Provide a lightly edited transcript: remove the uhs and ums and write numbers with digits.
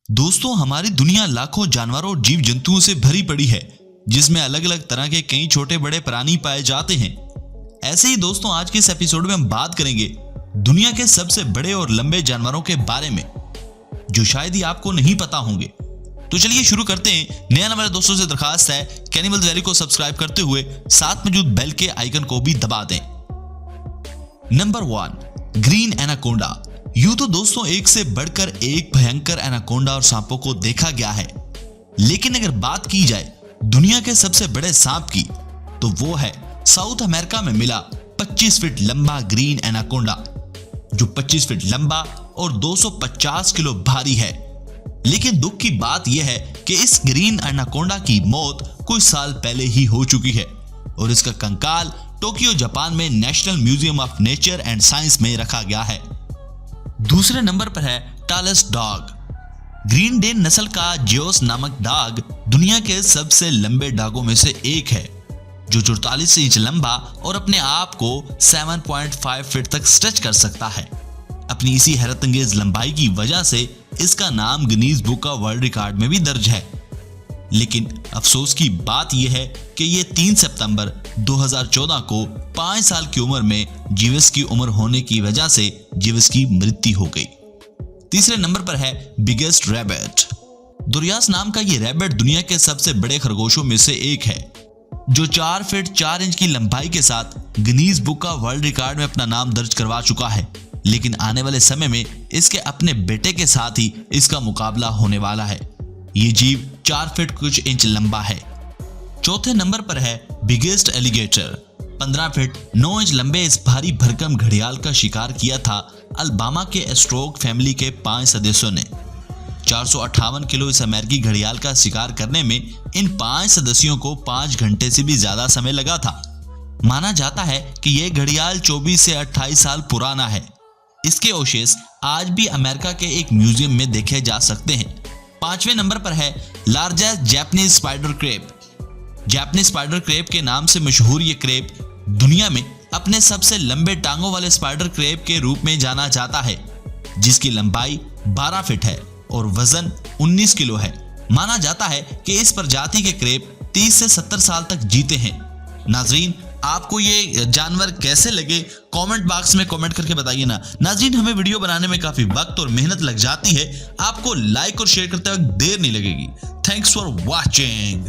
दोस्तों, हमारी दुनिया लाखों जानवरों और जीव जंतुओं से भरी पड़ी है, जिसमें अलग अलग तरह के कई छोटे बड़े प्राणी पाए जाते हैं। ऐसे ही दोस्तों, आज के इस एपिसोड में हम बात करेंगे दुनिया के सबसे बड़े और लंबे जानवरों के बारे में, जो शायद ही आपको नहीं पता होंगे। तो चलिए शुरू करते हैं। नया हमारे दोस्तों से दरखास्त है कि एनिमल्स वैली को सब्सक्राइब करते हुए साथ मौजूद बेल के आइकन को भी दबा दें। Number 1, green anaconda. यूं तो दोस्तों एक से बढ़कर एक भयंकर एनाकोंडा और सांपों को देखा गया है, लेकिन अगर बात की जाए दुनिया के सबसे बड़े सांप की, तो वो है साउथ अमेरिका में मिला 25 फीट लंबा ग्रीन एनाकोंडा, जो 25 फीट लंबा और 250 किलो भारी है। लेकिन दुख की बात यह है कि इस ग्रीन एनाकोंडा की मौत कुछ साल पहले ही हो चुकी है और इसका कंकाल टोक्यो जापान में national museum of nature and science में रखा गया है। दूसरे नंबर पर है टालेस्ट डॉग। ग्रीन डेन नस्ल का जियोस नामक डॉग दुनिया के सबसे लंबे डॉगों में से एक है, जो 44 इंच लंबा और अपने आप को 7.5 फीट तक स्ट्रेच कर सकता है। अपनी इसी हैरतअंगेज लंबाई की वजह से इसका नाम Guinness book of world record में भी दर्ज है। लेकिन अफसोस की बात यह है कि यह 3 सितंबर 2014 को 5 साल की उम्र में जीवस की उम्र होने की वजह से जीवस की मृत्यु हो गई। तीसरे नंबर पर है बिगेस्ट रैबिट। दुर्यास नाम का यह रैबिट दुनिया के सबसे बड़े खरगोशों में से एक है, जो 4 फीट 4 इंच की लंबाई के साथ Guinness book of world record में अपना नाम दर्ज करवा चुका है। लेकिन आने वाले समय में इसके अपने बेटे के साथ ही इसका मुकाबला होने वाला है। ये जीव 4 फीट कुछ इंच लंबा है। चौथे नंबर पर है बिगेस्ट एलिगेटर। 15 फीट 9 इंच लंबे इस भारी भरकम घड़ियाल का शिकार किया था अल्बामा के एस्ट्रोक फैमिली के 5 सदस्यों ने। 458 किलो इस अमेरिकी घड़ियाल का शिकार करने में इन 5 सदस्यों को 5 घंटे से भी ज्यादा समय लगा था। माना जाता है कि यह घड़ियाल 24 से 28 साल पुराना है। इसके अवशेष आज भी अमेरिका के एक म्यूजियम में देखे जा सकते हैं। 5वें नंबर पर है largest Japanese spider crab. Japanese spider crab के नाम से मशहूर ये क्रेब दुनिया में अपने सबसे लंबे टांगों वाले स्पाइडर क्रेब के रूप में जाना जाता है, जिसकी लंबाई 12 फीट है और वजन 19 किलो है। माना जाता है कि इस प्रजाति के क्रेब 30 से 70 साल तक जीते हैं। नाजरीन, आपको ये जानवर कैसे लगे कमेंट बॉक्स में कमेंट करके बताइए ना। नाजरीन, हमें वीडियो बनाने में काफी वक्त और मेहनत लग जाती है, आपको लाइक और शेयर करते वक्त देर नहीं लगेगी। Thanks for watching.